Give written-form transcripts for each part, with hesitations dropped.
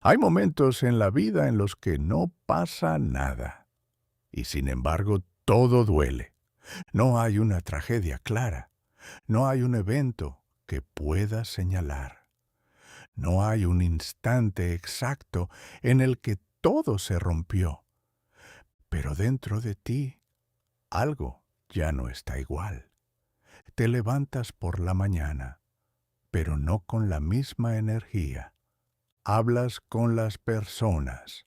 Hay momentos en la vida en los que no pasa nada, y sin embargo todo duele. No hay una tragedia clara, no hay un evento que pueda señalar, no hay un instante exacto en el que todo se rompió, pero dentro de ti algo ya no está igual. Te levantas por la mañana, pero no con la misma energía. Hablas con las personas,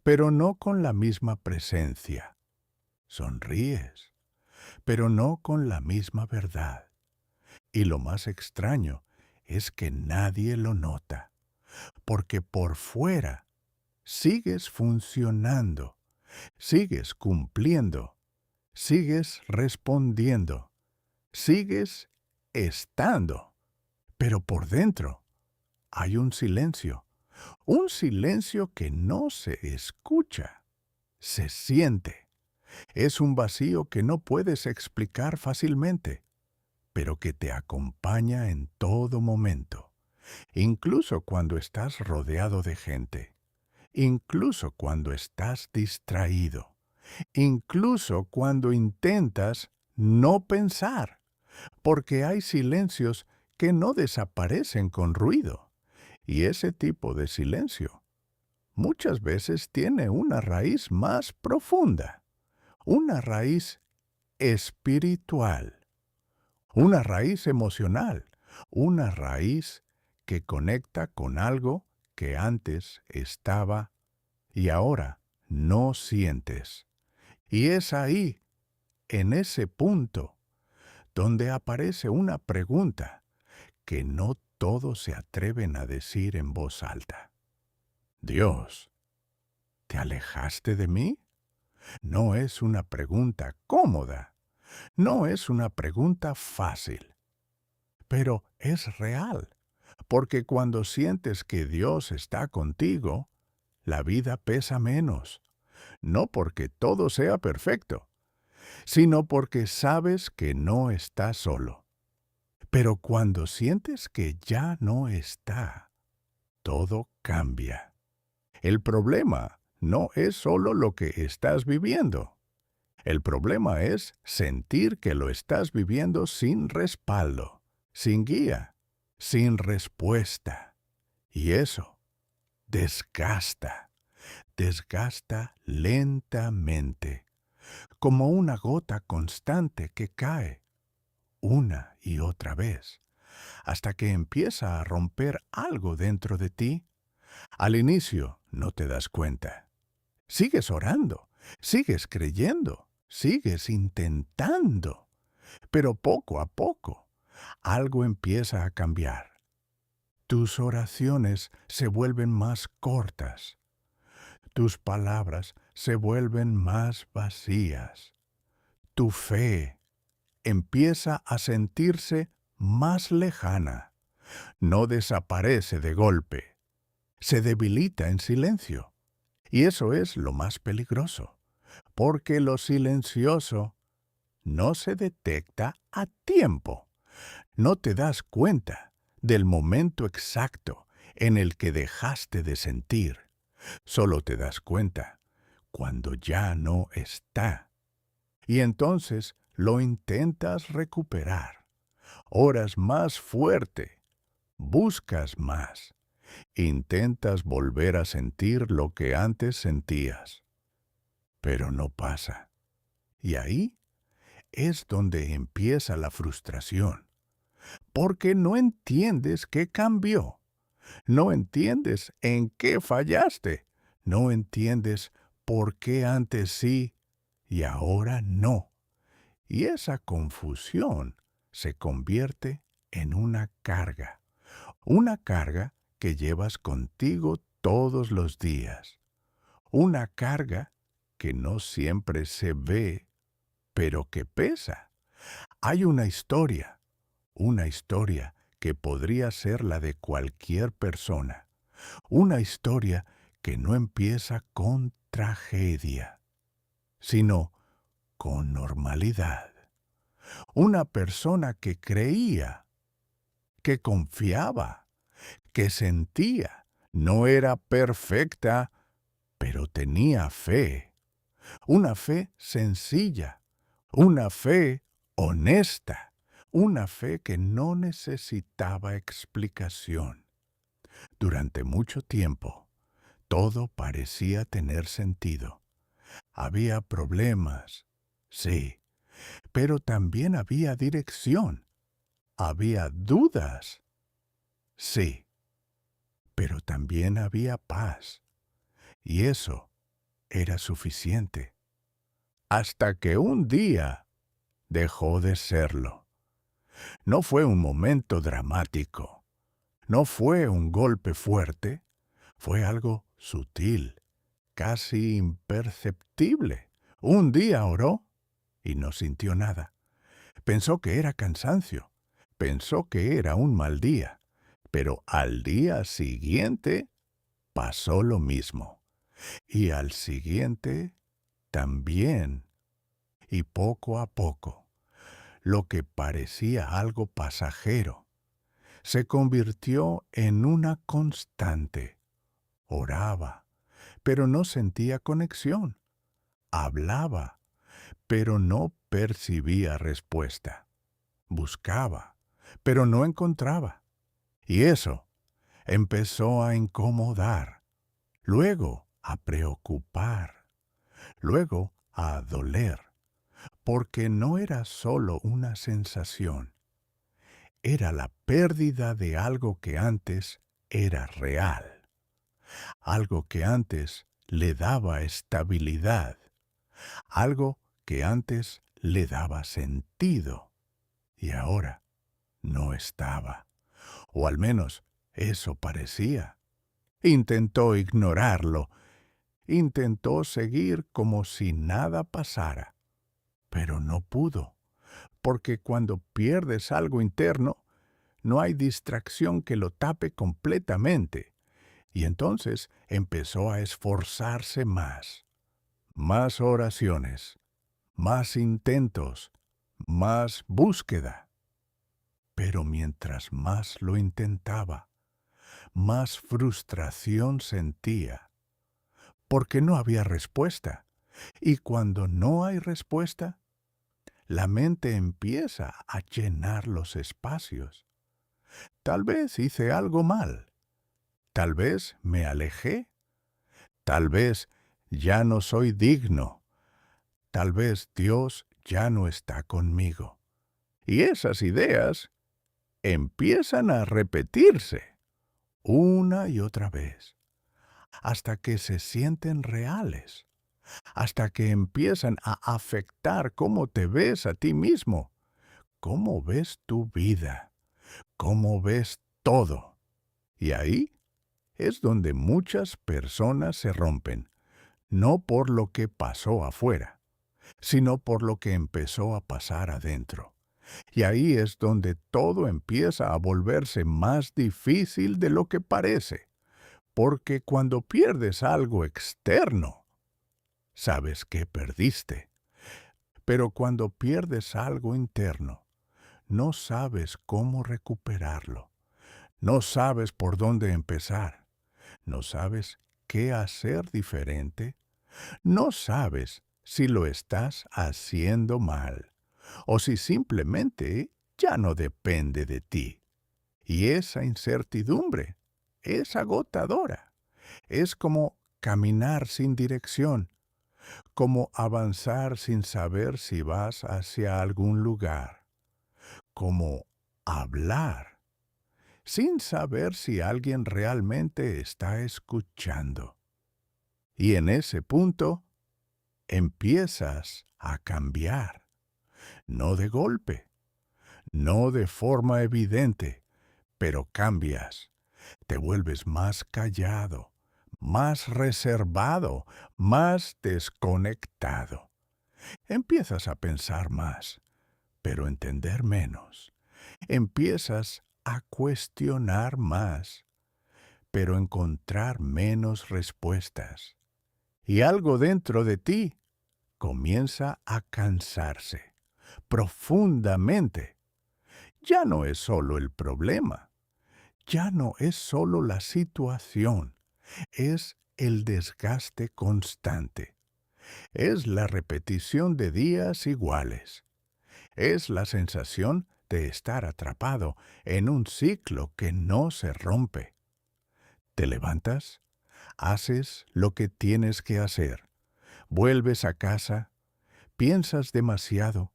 pero no con la misma presencia. Sonríes, pero no con la misma verdad. Y lo más extraño es que nadie lo nota, porque por fuera sigues funcionando, sigues cumpliendo, sigues respondiendo, sigues estando, pero por dentro hay un silencio que no se escucha, se siente. Es un vacío que no puedes explicar fácilmente, pero que te acompaña en todo momento, incluso cuando estás rodeado de gente, incluso cuando estás distraído, incluso cuando intentas no pensar, porque hay silencios que no desaparecen con ruido, y ese tipo de silencio muchas veces tiene una raíz más profunda, una raíz espiritual, una raíz emocional, una raíz que conecta con algo que antes estaba y ahora no sientes. Y es ahí, en ese punto, donde aparece una pregunta que no todos se atreven a decir en voz alta. Dios, ¿te alejaste de mí? No es una pregunta cómoda, no es una pregunta fácil, pero es real, porque cuando sientes que Dios está contigo, la vida pesa menos, no porque todo sea perfecto, sino porque sabes que no estás solo. Pero cuando sientes que ya no está, todo cambia. El problema no es solo lo que estás viviendo. El problema es sentir que lo estás viviendo sin respaldo, sin guía, sin respuesta. Y eso desgasta, desgasta lentamente, como una gota constante que cae una y otra vez, hasta que empieza a romper algo dentro de ti. Al inicio no te das cuenta. Sigues orando, sigues creyendo, sigues intentando, pero poco a poco algo empieza a cambiar. Tus oraciones se vuelven más cortas, tus palabras se vuelven más vacías, tu fe empieza a sentirse más lejana, no desaparece de golpe, se debilita en silencio. Y eso es lo más peligroso, porque lo silencioso no se detecta a tiempo. No te das cuenta del momento exacto en el que dejaste de sentir. Solo te das cuenta cuando ya no está. Y entonces lo intentas recuperar. Oras más fuerte, buscas más. Intentas volver a sentir lo que antes sentías, pero no pasa. Y ahí es donde empieza la frustración, porque no entiendes qué cambió, no entiendes en qué fallaste, no entiendes por qué antes sí y ahora no. Y esa confusión se convierte en una carga que llevas contigo todos los días, una carga que no siempre se ve, pero que pesa. Hay una historia que podría ser la de cualquier persona, una historia que no empieza con tragedia, sino con normalidad. Una persona que creía, que confiaba, que sentía No era perfecta, pero tenía fe. Una fe sencilla, una fe honesta, una fe que no necesitaba explicación. Durante mucho tiempo, todo parecía tener sentido. Había problemas, sí, pero también había dirección. Había dudas, sí, pero también había paz. Y eso era suficiente. Hasta que un día dejó de serlo. No fue un momento dramático. No fue un golpe fuerte. Fue algo sutil, casi imperceptible. Un día oró y no sintió nada. Pensó que era cansancio. Pensó que era un mal día. Pero al día siguiente pasó lo mismo. Y al siguiente también. Y poco a poco, lo que parecía algo pasajero se convirtió en una constante. Oraba, pero no sentía conexión. Hablaba, pero no percibía respuesta. Buscaba, pero no encontraba. Y eso empezó a incomodar, luego a preocupar, luego a doler, porque no era solo una sensación, era la pérdida de algo que antes era real, algo que antes le daba estabilidad, algo que antes le daba sentido, y ahora no estaba, o al menos eso parecía. Intentó ignorarlo, intentó seguir como si nada pasara, pero no pudo, porque cuando pierdes algo interno, no hay distracción que lo tape completamente. Y entonces empezó a esforzarse más. Más oraciones, más intentos, más búsqueda. Pero mientras más lo intentaba, más frustración sentía, porque no había respuesta. Y cuando no hay respuesta, la mente empieza a llenar los espacios. Tal vez hice algo mal. Tal vez me alejé. Tal vez ya no soy digno. Tal vez Dios ya no está conmigo. Y esas ideas empiezan a repetirse una y otra vez, hasta que se sienten reales, hasta que empiezan a afectar cómo te ves a ti mismo, cómo ves tu vida, cómo ves todo. Y ahí es donde muchas personas se rompen, no por lo que pasó afuera, sino por lo que empezó a pasar adentro. Y ahí es donde todo empieza a volverse más difícil de lo que parece, porque cuando pierdes algo externo, sabes que perdiste. Pero cuando pierdes algo interno, no sabes cómo recuperarlo, no sabes por dónde empezar, no sabes qué hacer diferente, no sabes si lo estás haciendo mal o si simplemente ya no depende de ti. Y esa incertidumbre es agotadora. Es como caminar sin dirección, como avanzar sin saber si vas hacia algún lugar, como hablar sin saber si alguien realmente está escuchando. Y en ese punto empiezas a cambiar, no de golpe, no de forma evidente, pero cambias, te vuelves más callado, más reservado, más desconectado. Empiezas a pensar más, pero entender menos. Empiezas a cuestionar más, pero encontrar menos respuestas. Y algo dentro de ti comienza a cansarse profundamente. Ya no es solo el problema, ya no es solo la situación, es el desgaste constante, es la repetición de días iguales, es la sensación de estar atrapado en un ciclo que no se rompe. Te levantas, haces lo que tienes que hacer, vuelves a casa, piensas demasiado,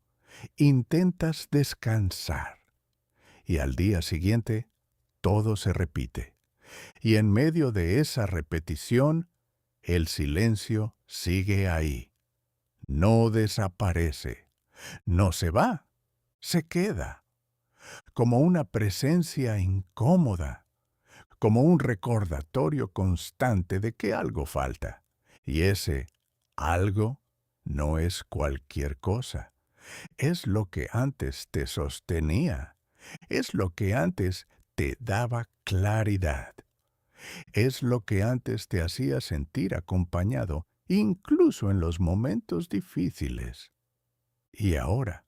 intentas descansar y al día siguiente todo se repite. Y en medio de esa repetición, el silencio sigue ahí. No desaparece, no se va, se queda, como una presencia incómoda, como un recordatorio constante de que algo falta. Y ese algo no es cualquier cosa. Es lo que antes te sostenía. Es lo que antes te daba claridad. Es lo que antes te hacía sentir acompañado, incluso en los momentos difíciles. Y ahora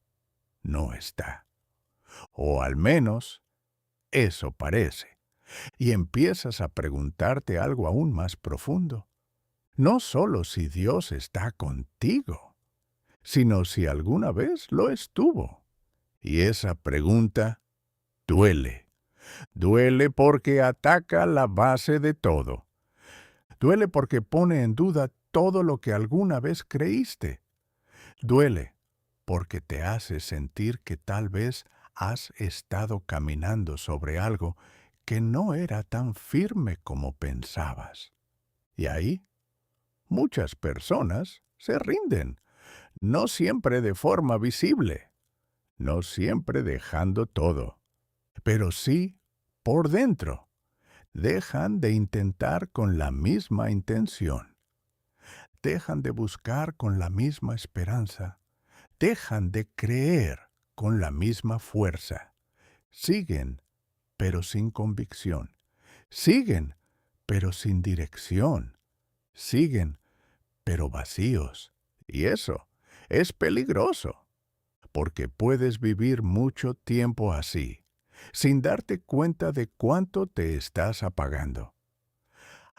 no está. O al menos eso parece. Y empiezas a preguntarte algo aún más profundo. No solo si Dios está contigo, sino si alguna vez lo estuvo. Y esa pregunta duele. Duele porque ataca la base de todo. Duele porque pone en duda todo lo que alguna vez creíste. Duele porque te hace sentir que tal vez has estado caminando sobre algo que no era tan firme como pensabas. Y ahí muchas personas se rinden, no siempre de forma visible, no siempre dejando todo, pero sí por dentro. Dejan de intentar con la misma intención, dejan de buscar con la misma esperanza, dejan de creer con la misma fuerza. Siguen, pero sin convicción. Siguen, pero sin dirección. Siguen, pero vacíos. Y eso es peligroso, porque puedes vivir mucho tiempo así, sin darte cuenta de cuánto te estás apagando.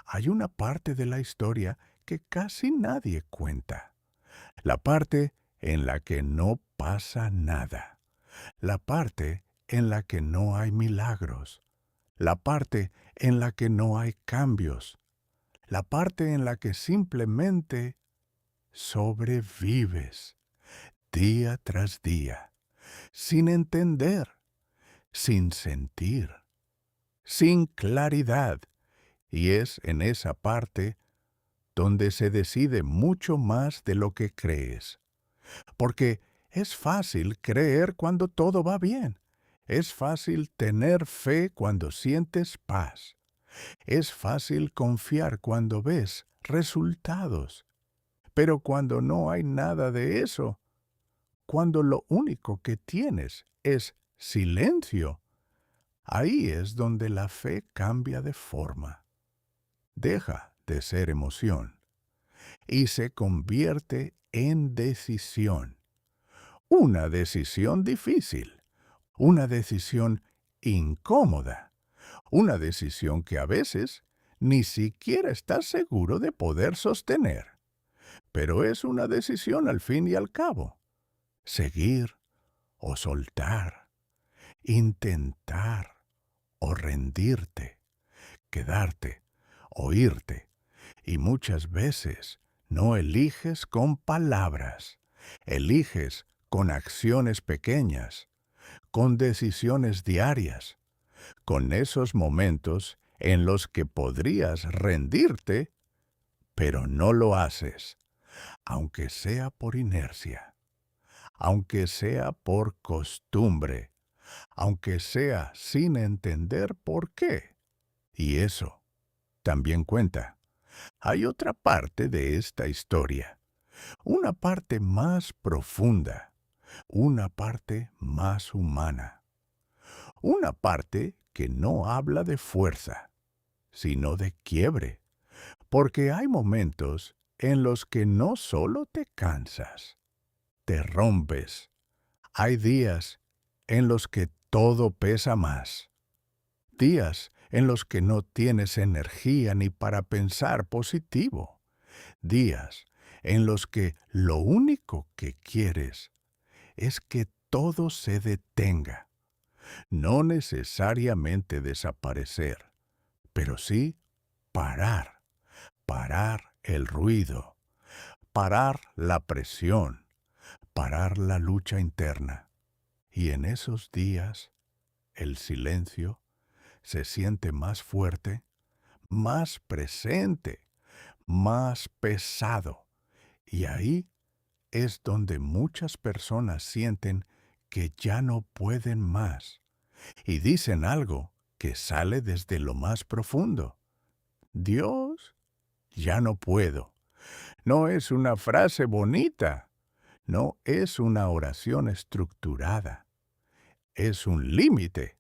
Hay una parte de la historia que casi nadie cuenta. La parte en la que no pasa nada. La parte en la que no hay milagros. La parte en la que no hay cambios. La parte en la que simplemente sobrevives día tras día, sin entender, sin sentir, sin claridad. Y es en esa parte donde se decide mucho más de lo que crees. Porque es fácil creer cuando todo va bien. Es fácil tener fe cuando sientes paz. Es fácil confiar cuando ves resultados. Pero cuando no hay nada de eso, cuando lo único que tienes es silencio, ahí es donde la fe cambia de forma. Deja de ser emoción y se convierte en decisión. Una decisión difícil, una decisión incómoda, una decisión que a veces ni siquiera estás seguro de poder sostener. Pero es una decisión al fin y al cabo. Seguir o soltar, intentar o rendirte, quedarte o irte. Y muchas veces no eliges con palabras, eliges con acciones pequeñas, con decisiones diarias, con esos momentos en los que podrías rendirte, pero no lo haces, aunque sea por inercia, aunque sea por costumbre, aunque sea sin entender por qué. Y eso también cuenta. Hay otra parte de esta historia, una parte más profunda, una parte más humana, una parte que no habla de fuerza, sino de quiebre, porque hay momentos en los que no solo te cansas, te rompes. Hay días en los que todo pesa más, días en los que no tienes energía ni para pensar positivo, días en los que lo único que quieres es que todo se detenga, no necesariamente desaparecer, pero sí parar, parar el ruido, parar la presión, parar la lucha interna. Y en esos días, el silencio se siente más fuerte, más presente, más pesado. Y ahí es donde muchas personas sienten que ya no pueden más y dicen algo que sale desde lo más profundo. Dios, ya no puedo. No es una frase bonita, no es una oración estructurada, es un límite,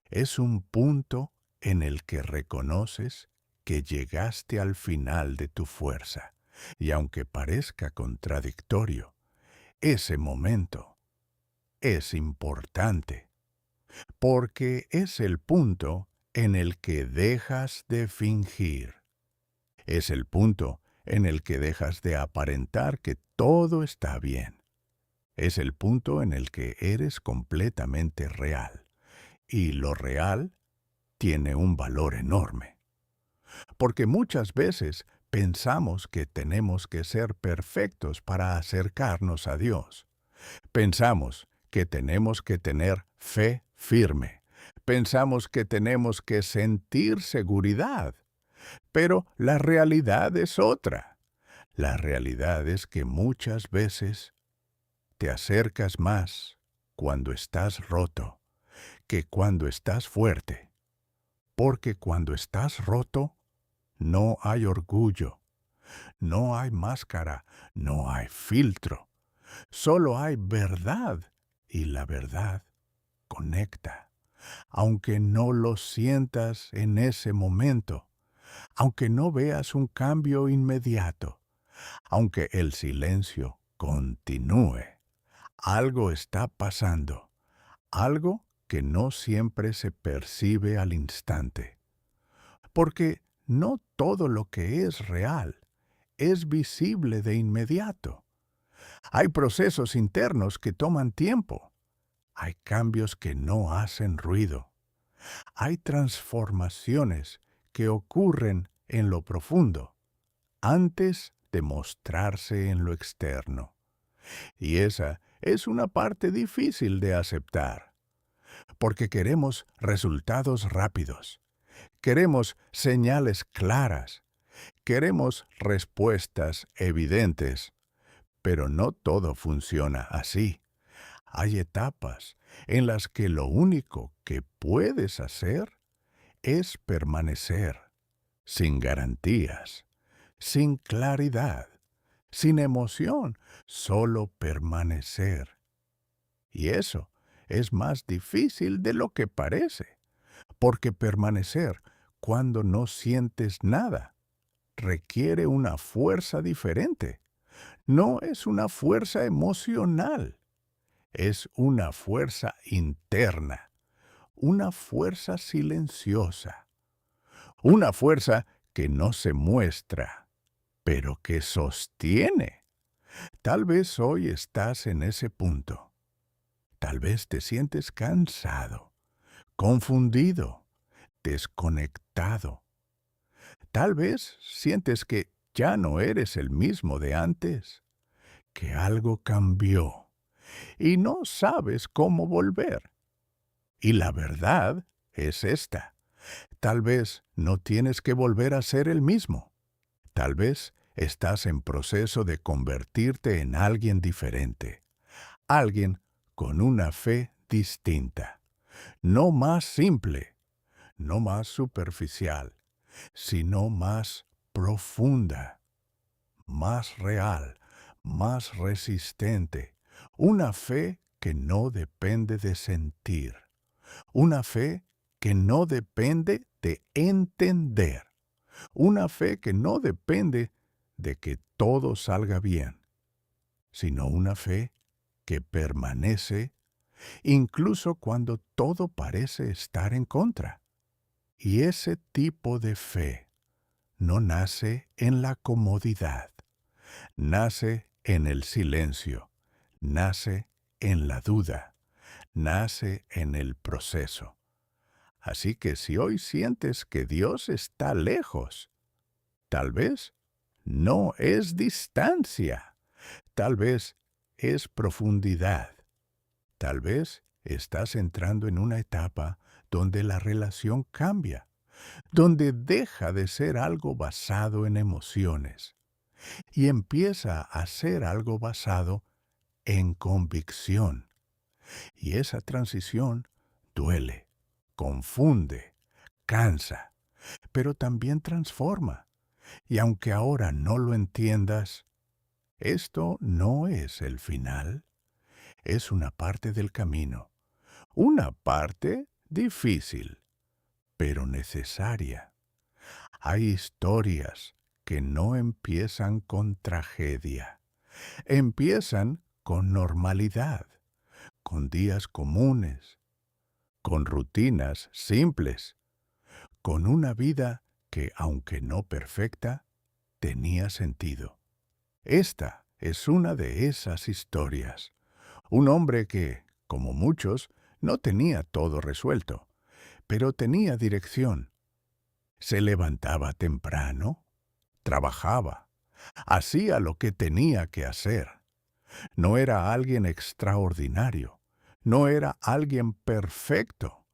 es un punto en el que reconoces que llegaste al final de tu fuerza. Y aunque parezca contradictorio, ese momento es importante, porque es el punto en el que dejas de fingir. Es el punto en el que dejas de aparentar que todo está bien. Es el punto en el que eres completamente real. Y lo real tiene un valor enorme. Porque muchas veces pensamos que tenemos que ser perfectos para acercarnos a Dios. Pensamos que tenemos que tener fe firme. Pensamos que tenemos que sentir seguridad. Pero la realidad es otra. La realidad es que muchas veces te acercas más cuando estás roto que cuando estás fuerte. Porque cuando estás roto, no hay orgullo, no hay máscara, no hay filtro. Solo hay verdad y la verdad conecta. Aunque no lo sientas en ese momento, aunque no veas un cambio inmediato, aunque el silencio continúe, algo está pasando, algo que no siempre se percibe al instante. Porque no todo lo que es real es visible de inmediato. Hay procesos internos que toman tiempo. Hay cambios que no hacen ruido. Hay transformaciones que ocurren en lo profundo antes de mostrarse en lo externo. Y esa es una parte difícil de aceptar, porque queremos resultados rápidos, queremos señales claras, queremos respuestas evidentes, pero no todo funciona así. Hay etapas en las que lo único que puedes hacer es permanecer, sin garantías, sin claridad, sin emoción, solo permanecer. Y eso es más difícil de lo que parece, porque permanecer cuando no sientes nada requiere una fuerza diferente. No es una fuerza emocional, es una fuerza interna, una fuerza silenciosa, una fuerza que no se muestra, pero que sostiene. Tal vez hoy estás en ese punto. Tal vez te sientes cansado, confundido, desconectado. Tal vez sientes que ya no eres el mismo de antes, que algo cambió y no sabes cómo volver. Y la verdad es esta. Tal vez no tienes que volver a ser el mismo. Tal vez estás en proceso de convertirte en alguien diferente. Alguien con una fe distinta. No más simple, no más superficial, sino más profunda, más real, más resistente. Una fe que no depende de sentir. Una fe que no depende de entender. Una fe que no depende de que todo salga bien, sino una fe que permanece incluso cuando todo parece estar en contra. Y ese tipo de fe no nace en la comodidad, nace en el silencio, nace en la duda, nace en el proceso. Así que si hoy sientes que Dios está lejos, tal vez no es distancia, tal vez es profundidad, tal vez estás entrando en una etapa donde la relación cambia, donde deja de ser algo basado en emociones y empieza a ser algo basado en convicción. Y esa transición duele, confunde, cansa, pero también transforma. Y aunque ahora no lo entiendas, esto no es el final, es una parte del camino, una parte difícil, pero necesaria. Hay historias que no empiezan con tragedia, empiezan con normalidad, con días comunes, con rutinas simples, con una vida que, aunque no perfecta, tenía sentido. Esta es una de esas historias. Un hombre que, como muchos, no tenía todo resuelto, pero tenía dirección. Se levantaba temprano, trabajaba, hacía lo que tenía que hacer. No era alguien extraordinario, no era alguien perfecto,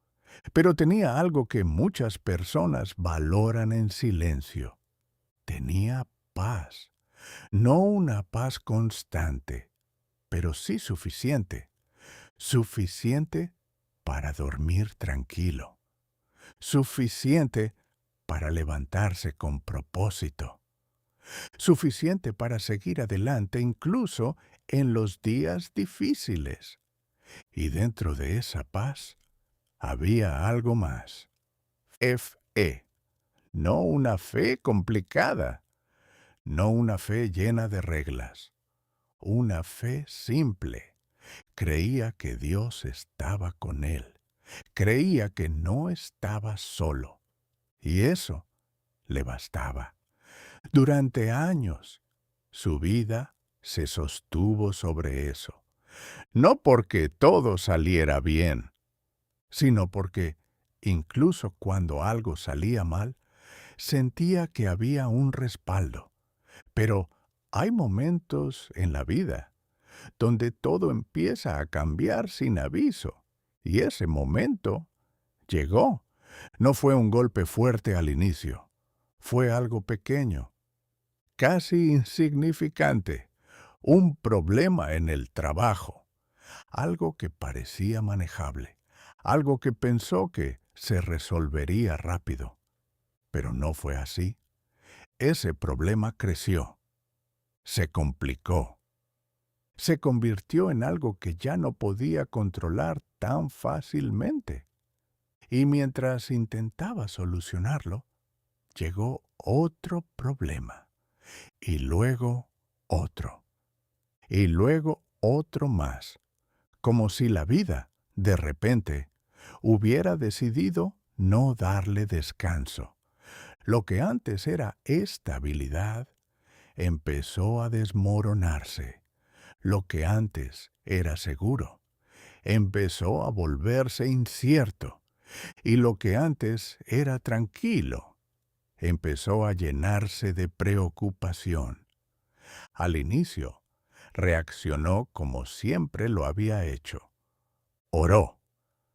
pero tenía algo que muchas personas valoran en silencio. Tenía paz. No una paz constante, pero sí suficiente. Suficiente para dormir tranquilo. Suficiente para levantarse con propósito. Suficiente para seguir adelante incluso en los días difíciles. Y dentro de esa paz había algo más. Fe. No una fe complicada, no una fe llena de reglas, una fe simple. Creía que Dios estaba con él, creía que no estaba solo, y eso le bastaba. Durante años, su vida se sostuvo sobre eso, no porque todo saliera bien, sino porque, incluso cuando algo salía mal, sentía que había un respaldo. Pero hay momentos en la vida donde todo empieza a cambiar sin aviso, y ese momento llegó. No fue un golpe fuerte al inicio, fue algo pequeño, casi insignificante, un problema en el trabajo, algo que parecía manejable, algo que pensó que se resolvería rápido. Pero no fue así. Ese problema creció, se complicó, se convirtió en algo que ya no podía controlar tan fácilmente. Y mientras intentaba solucionarlo, llegó otro problema, y luego otro, y luego otro más, como si la vida, de repente, hubiera decidido no darle descanso. Lo que antes era estabilidad empezó a desmoronarse. Lo que antes era seguro empezó a volverse incierto. Y lo que antes era tranquilo empezó a llenarse de preocupación. Al inicio, reaccionó como siempre lo había hecho. Oró,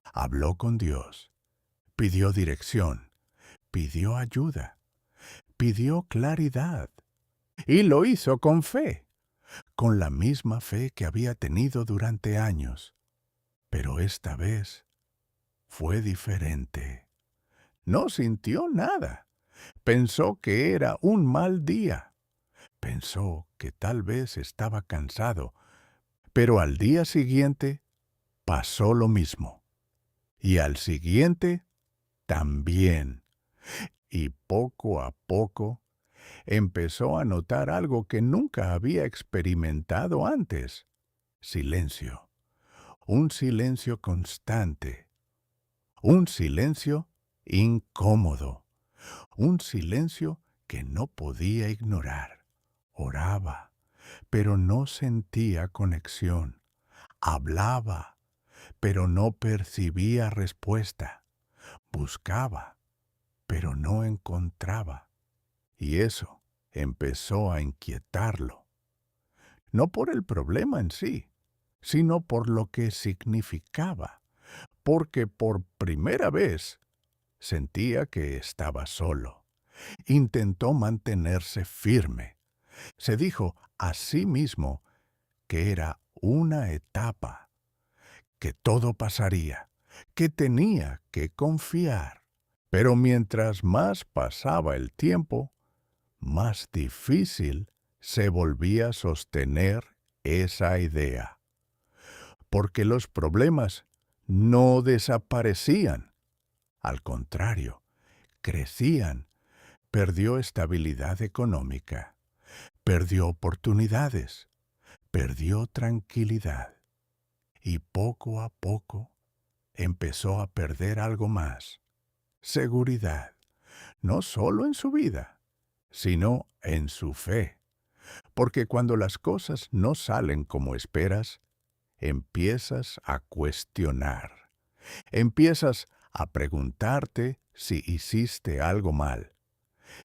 habló con Dios, pidió dirección, pidió ayuda, pidió claridad. Y lo hizo con fe, con la misma fe que había tenido durante años. Pero esta vez fue diferente. No sintió nada. Pensó que era un mal día. Pensó que tal vez estaba cansado. Pero al día siguiente pasó lo mismo. Y al siguiente también. Y poco a poco empezó a notar algo que nunca había experimentado antes. Silencio. Un silencio constante. Un silencio incómodo, un silencio que no podía ignorar. Oraba, pero no sentía conexión. Hablaba, pero no percibía respuesta. Buscaba, pero no encontraba. Y eso empezó a inquietarlo. No por el problema en sí, sino por lo que significaba, porque por primera vez sentía que estaba solo. Intentó mantenerse firme. Se dijo a sí mismo que era una etapa, que todo pasaría, que tenía que confiar. Pero mientras más pasaba el tiempo, más difícil se volvía a sostener esa idea. Porque los problemas no desaparecían. Al contrario, crecían. Perdió estabilidad económica, perdió oportunidades, perdió tranquilidad. Y poco a poco empezó a perder algo más: seguridad, no solo en su vida, sino en su fe. Porque cuando las cosas no salen como esperas, empiezas a cuestionar. Empiezas a preguntarte si hiciste algo mal,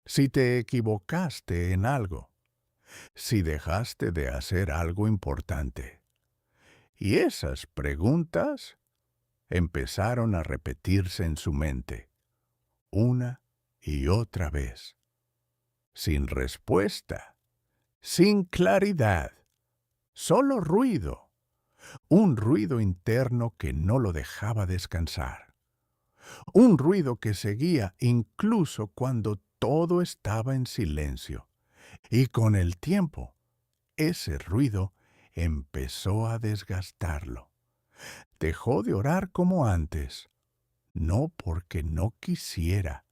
si te equivocaste en algo, si dejaste de hacer algo importante. Y esas preguntas empezaron a repetirse en su mente, una y otra vez, sin respuesta, sin claridad, solo ruido, un ruido interno que no lo dejaba descansar, un ruido que seguía incluso cuando todo estaba en silencio. Y con el tiempo, ese ruido empezó a desgastarlo. Dejó de orar como antes, no porque no quisiera,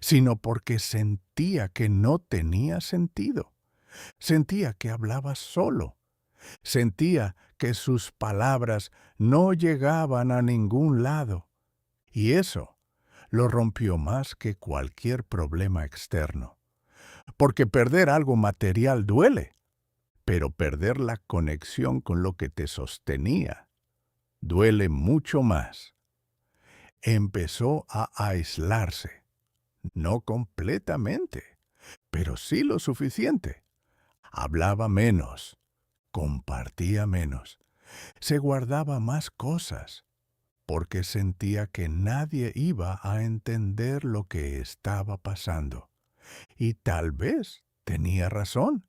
sino porque sentía que no tenía sentido. Sentía que hablaba solo. Sentía que sus palabras no llegaban a ningún lado. Y eso lo rompió más que cualquier problema externo. Porque perder algo material duele, pero perder la conexión con lo que te sostenía duele mucho más. Empezó a aislarse, no completamente, pero sí lo suficiente. Hablaba menos, compartía menos, se guardaba más cosas, porque sentía que nadie iba a entender lo que estaba pasando. Y tal vez tenía razón,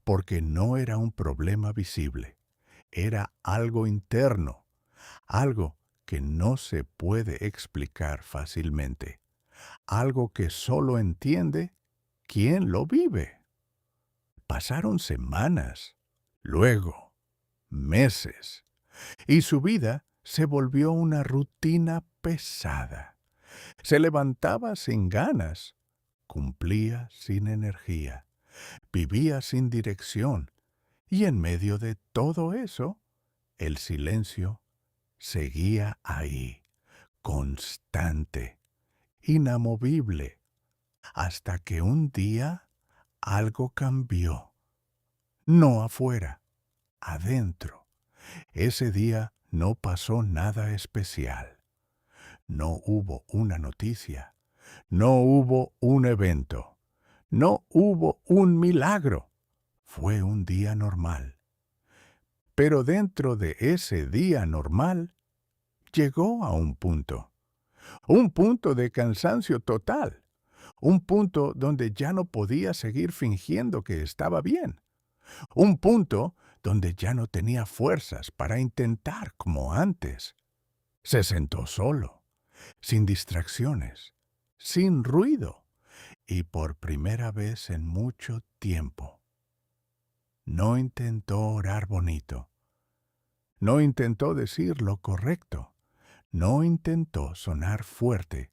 porque no era un problema visible, era algo interno, algo que no se puede explicar fácilmente, algo que solo entiende quien lo vive. Pasaron semanas, luego meses, y su vida se volvió una rutina pesada. Se levantaba sin ganas, cumplía sin energía, vivía sin dirección, y en medio de todo eso, el silencio seguía ahí, constante, inamovible, hasta que un día algo cambió. No afuera, adentro. Ese día no pasó nada especial. No hubo una noticia, no hubo un evento, no hubo un milagro. Fue un día normal. Pero dentro de ese día normal, llegó a un punto de cansancio total, un punto donde ya no podía seguir fingiendo que estaba bien, un punto donde ya no tenía fuerzas para intentar como antes. Se sentó solo, sin distracciones, sin ruido, y por primera vez en mucho tiempo. No intentó orar bonito, no intentó decir lo correcto, no intentó sonar fuerte,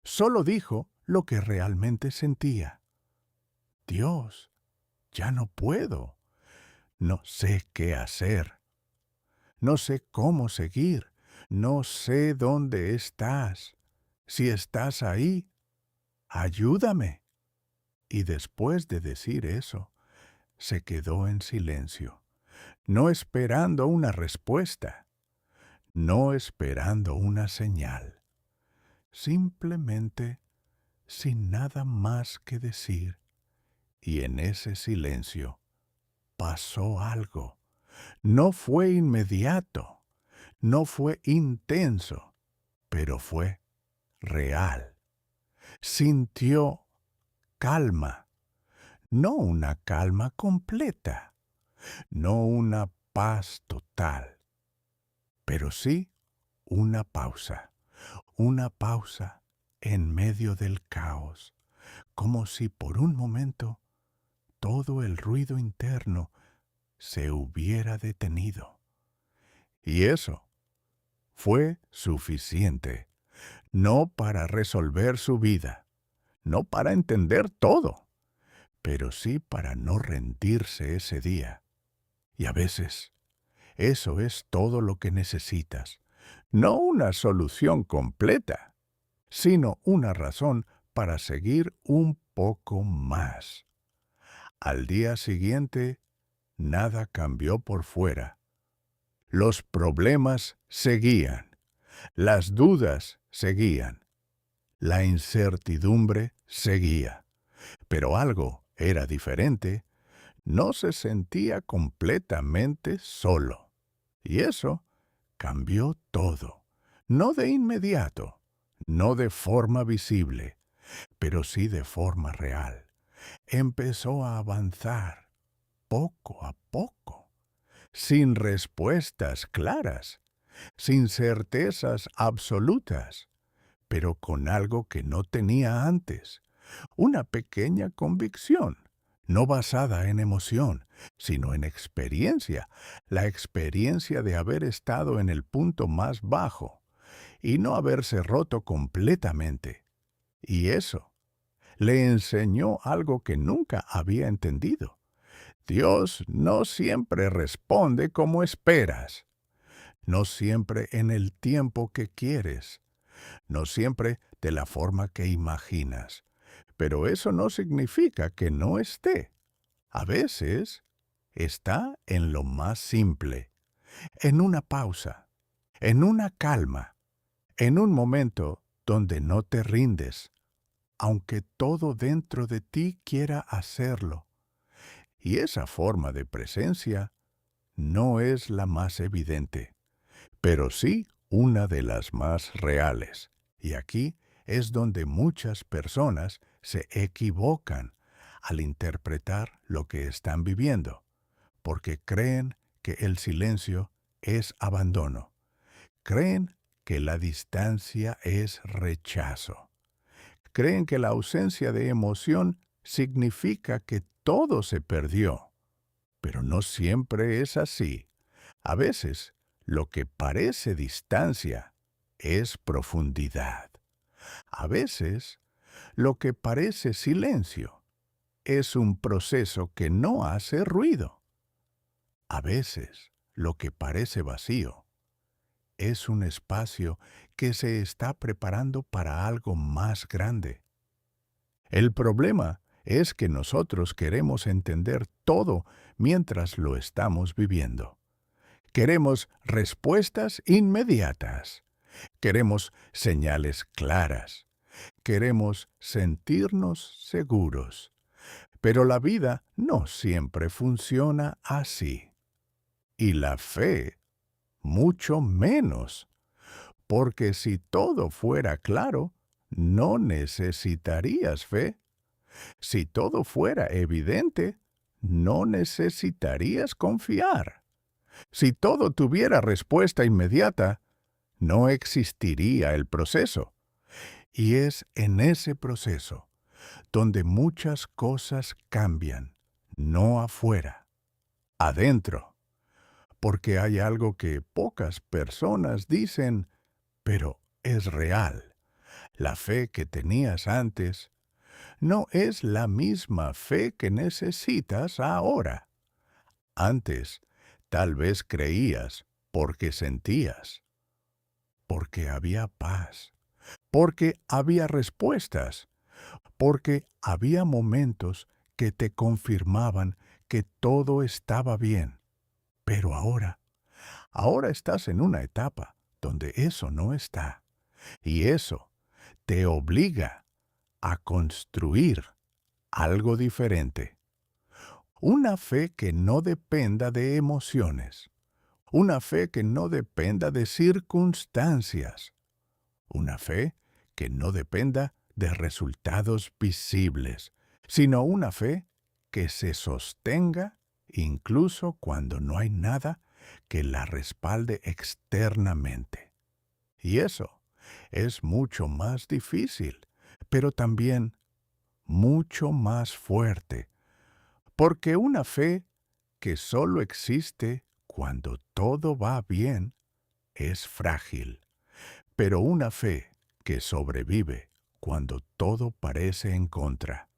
solo dijo lo que realmente sentía. Dios, ya no puedo, no sé qué hacer, no sé cómo seguir, no sé dónde estás. Si estás ahí, ayúdame. Y después de decir eso, se quedó en silencio, no esperando una respuesta, no esperando una señal, simplemente sin nada más que decir. Y en ese silencio pasó algo. No fue inmediato, no fue intenso, pero fue real. Sintió calma, no una calma completa, no una paz total, pero sí una pausa en medio del caos, como si por un momento todo el ruido interno se hubiera detenido. Y eso fue suficiente, no para resolver su vida, no para entender todo, pero sí para no rendirse ese día. Y a veces, eso es todo lo que necesitas. No una solución completa, sino una razón para seguir un poco más. Al día siguiente, nada cambió por fuera. Los problemas seguían, las dudas seguían, la incertidumbre seguía. Pero algo era diferente. No se sentía completamente solo. Y eso cambió todo. No de inmediato, no de forma visible, pero sí de forma real. Empezó a avanzar poco a poco, sin respuestas claras, sin certezas absolutas, pero con algo que no tenía antes, una pequeña convicción, no basada en emoción, sino en experiencia, la experiencia de haber estado en el punto más bajo y no haberse roto completamente. Y eso le enseñó algo que nunca había entendido. Dios no siempre responde como esperas, no siempre en el tiempo que quieres, no siempre de la forma que imaginas. Pero eso no significa que no esté. A veces está en lo más simple, en una pausa, en una calma, en un momento donde no te rindes, aunque todo dentro de ti quiera hacerlo. Y esa forma de presencia no es la más evidente, pero sí una de las más reales. Y aquí es donde muchas personas se equivocan al interpretar lo que están viviendo, porque creen que el silencio es abandono. Creen que la distancia es rechazo. Creen que la ausencia de emoción significa que todo se perdió. Pero no siempre es así. A veces, lo que parece distancia es profundidad. A veces, lo que parece silencio es un proceso que no hace ruido. A veces, lo que parece vacío es un espacio que se está preparando para algo más grande. El problema es que nosotros queremos entender todo mientras lo estamos viviendo. Queremos respuestas inmediatas. Queremos señales claras. Queremos sentirnos seguros. Pero la vida no siempre funciona así. Y la fe, mucho menos. Porque si todo fuera claro, no necesitarías fe. Si todo fuera evidente, no necesitarías confiar. Si todo tuviera respuesta inmediata, no existiría el proceso. Y es en ese proceso donde muchas cosas cambian, no afuera, adentro. Porque hay algo que pocas personas dicen, pero es real. La fe que tenías antes no es la misma fe que necesitas ahora. Antes, tal vez creías porque sentías, porque había paz, porque había respuestas, porque había momentos que te confirmaban que todo estaba bien. Pero ahora estás en una etapa donde eso no está. Y eso te obliga a construir algo diferente. Una fe que no dependa de emociones. Una fe que no dependa de circunstancias. Una fe que no dependa de resultados visibles, sino una fe que se sostenga incluso cuando no hay nada que la respalde externamente. Y eso es mucho más difícil, pero también mucho más fuerte, porque una fe que solo existe cuando todo va bien es frágil, pero una fe que sobrevive cuando todo parece en contra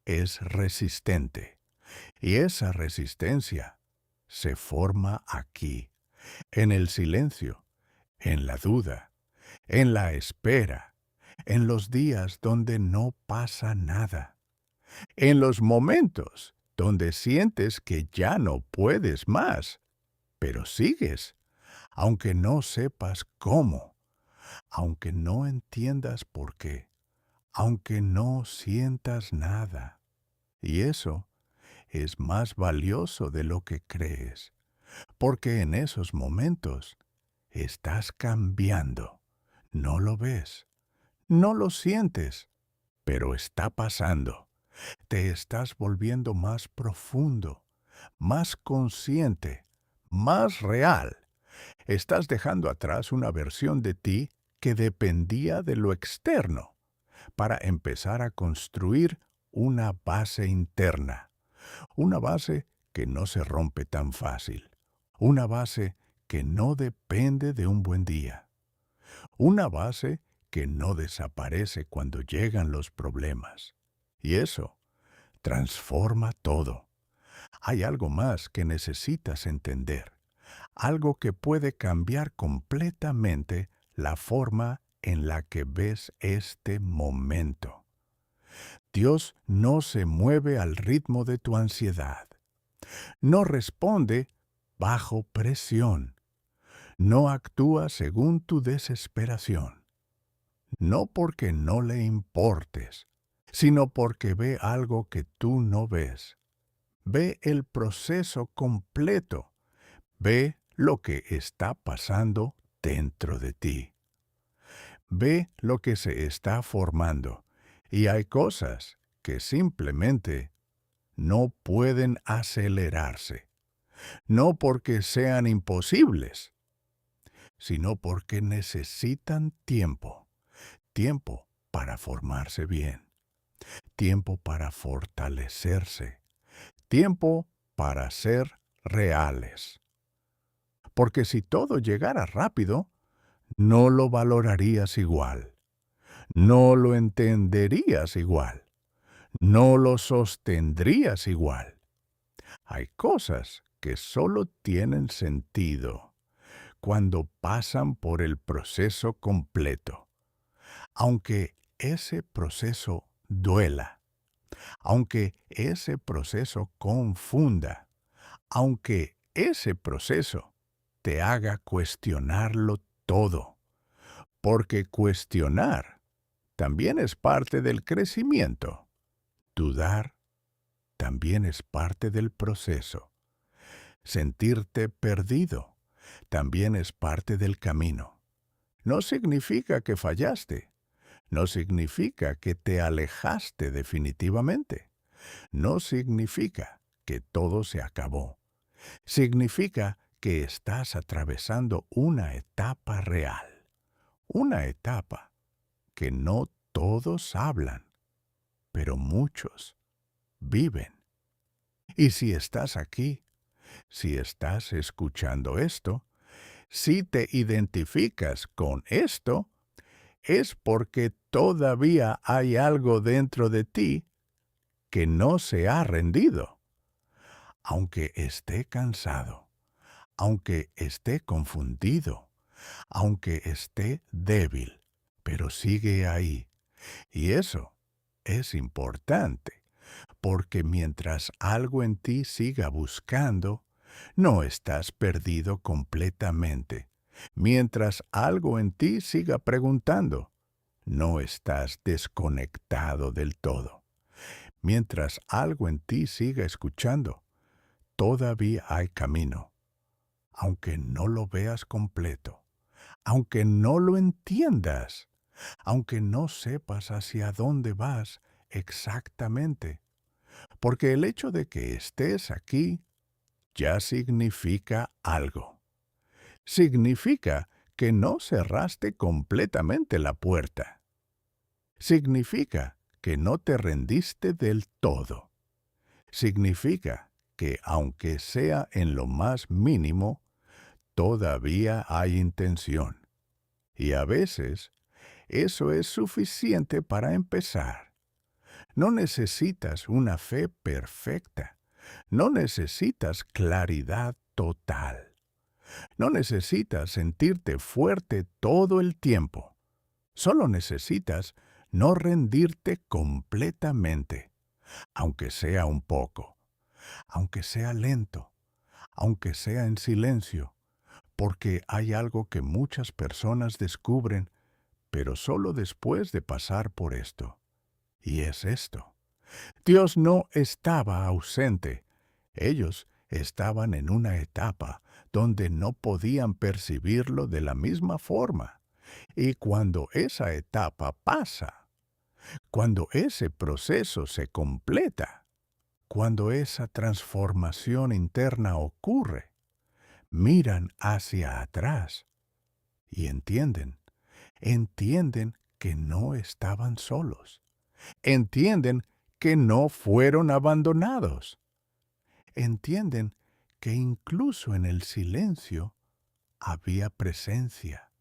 es resistente. Y esa resistencia se forma aquí, en el silencio, en la duda, en la espera, en los días donde no pasa nada, en los momentos donde sientes que ya no puedes más, pero sigues, aunque no sepas cómo, aunque no entiendas por qué, aunque no sientas nada. Y eso es más valioso de lo que crees, porque en esos momentos estás cambiando. No lo ves, no lo sientes, pero está pasando. Te estás volviendo más profundo, más consciente, más real. Estás dejando atrás una versión de ti que dependía de lo externo para empezar a construir una base interna, una base que no se rompe tan fácil, una base que no depende de un buen día, una base que no desaparece cuando llegan los problemas. Y eso transforma todo. Hay algo más que necesitas entender, algo que puede cambiar completamente la forma en la que ves este momento. Dios no se mueve al ritmo de tu ansiedad, no responde bajo presión, no actúa según tu desesperación, no porque no le importes, sino porque ve algo que tú no ves. Ve el proceso completo. Ve lo que está pasando dentro de ti. Ve lo que se está formando. Y hay cosas que simplemente no pueden acelerarse. No porque sean imposibles, sino porque necesitan tiempo. Tiempo para formarse bien. Tiempo para fortalecerse. Tiempo para ser reales. Porque si todo llegara rápido, no lo valorarías igual, no lo entenderías igual, no lo sostendrías igual. Hay cosas que solo tienen sentido cuando pasan por el proceso completo, aunque ese proceso duela, aunque ese proceso confunda, aunque ese proceso te haga cuestionarlo todo, porque cuestionar también es parte del crecimiento. Dudar también es parte del proceso. Sentirte perdido también es parte del camino. No significa que fallaste, no significa que te alejaste definitivamente, no significa que todo se acabó. Significa que estás atravesando una etapa real, una etapa que no todos hablan, pero muchos viven. Y si estás aquí, si estás escuchando esto, si te identificas con esto, es porque todavía hay algo dentro de ti que no se ha rendido, aunque esté cansado, aunque esté confundido, aunque esté débil, pero sigue ahí. Y eso es importante, porque mientras algo en ti siga buscando, no estás perdido completamente. Mientras algo en ti siga preguntando, no estás desconectado del todo. Mientras algo en ti siga escuchando, todavía hay camino, aunque no lo veas completo, aunque no lo entiendas, aunque no sepas hacia dónde vas exactamente, porque el hecho de que estés aquí ya significa algo. Significa que no cerraste completamente la puerta. Significa que no te rendiste del todo. Significa que aunque sea en lo más mínimo, todavía hay intención. Y a veces eso es suficiente para empezar. No necesitas una fe perfecta. No necesitas claridad total. No necesitas sentirte fuerte todo el tiempo. Solo necesitas no rendirte completamente, aunque sea un poco, aunque sea lento, aunque sea en silencio, porque hay algo que muchas personas descubren, pero solo después de pasar por esto. Y es esto. Dios no estaba ausente. Ellos estaban en una etapa donde no podían percibirlo de la misma forma. Y cuando esa etapa pasa, cuando ese proceso se completa, cuando esa transformación interna ocurre, miran hacia atrás y entienden que no estaban solos, entienden que no fueron abandonados, entienden que incluso en el silencio había presencia,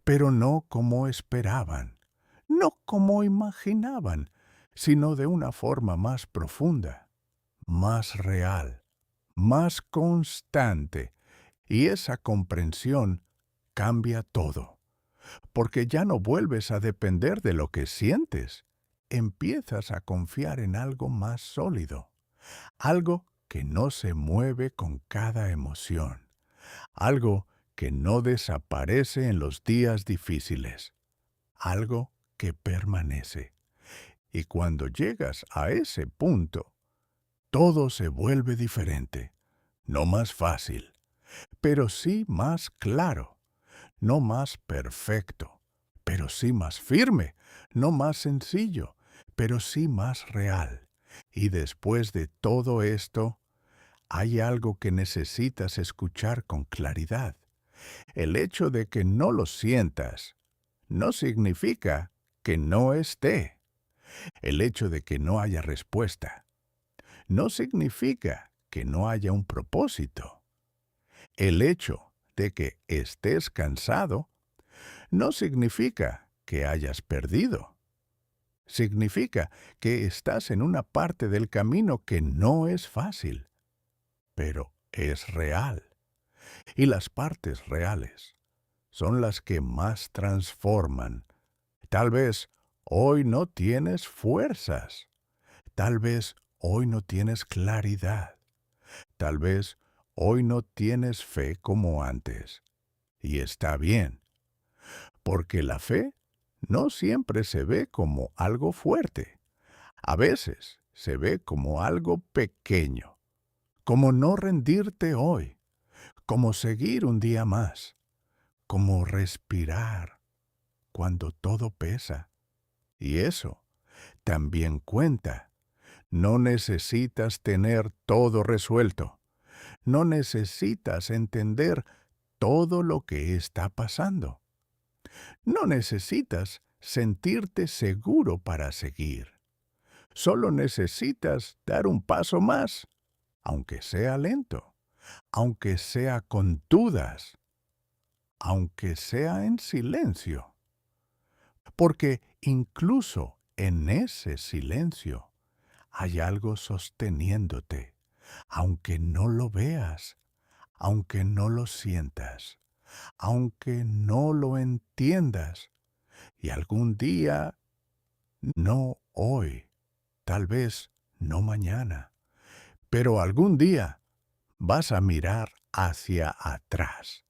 pero no como esperaban, no como imaginaban, sino de una forma más profunda, más real, más constante. Y esa comprensión cambia todo, porque ya no vuelves a depender de lo que sientes. Empiezas a confiar en algo más sólido, algo que no se mueve con cada emoción, algo que no desaparece en los días difíciles, algo que permanece. Y cuando llegas a ese punto, todo se vuelve diferente, no más fácil, pero sí más claro, no más perfecto, pero sí más firme, no más sencillo, pero sí más real. Y después de todo esto, hay algo que necesitas escuchar con claridad. El hecho de que no lo sientas no significa que no esté. El hecho de que no haya respuesta no significa que no haya un propósito. El hecho de que estés cansado no significa que hayas perdido. Significa que estás en una parte del camino que no es fácil, pero es real. Y las partes reales son las que más transforman. Tal vez hoy no tienes fuerzas. Tal vez hoy no tienes claridad. Tal vez hoy no tienes fe como antes. Y está bien, porque la fe no siempre se ve como algo fuerte. A veces se ve como algo pequeño, como no rendirte hoy, como seguir un día más, como respirar cuando todo pesa. Y eso también cuenta. No necesitas tener todo resuelto. No necesitas entender todo lo que está pasando. No necesitas sentirte seguro para seguir. Solo necesitas dar un paso más, aunque sea lento, aunque sea con dudas, aunque sea en silencio. Porque incluso en ese silencio hay algo sosteniéndote, aunque no lo veas, aunque no lo sientas, aunque no lo entiendas. Y algún día, no hoy, tal vez no mañana, pero algún día vas a mirar hacia atrás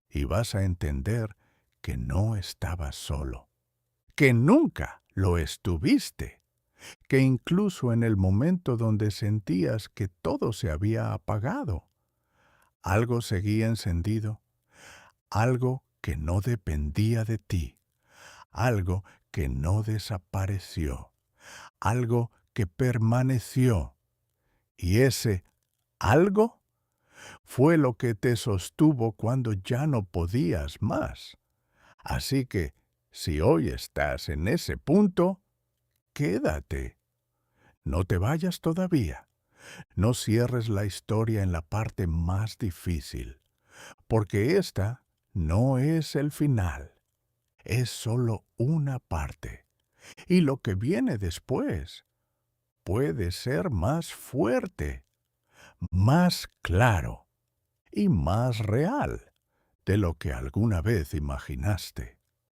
y vas a entender que no estabas solo, que nunca lo estuviste, que incluso en el momento donde sentías que todo se había apagado, algo seguía encendido, algo que no dependía de ti, algo que no desapareció, algo que permaneció. Y ese algo fue lo que te sostuvo cuando ya no podías más. Así que, si hoy estás en ese punto, quédate. No te vayas todavía. No cierres la historia en la parte más difícil, porque esta no es el final, es solo una parte. Y lo que viene después puede ser más fuerte, más claro y más real de lo que alguna vez imaginaste.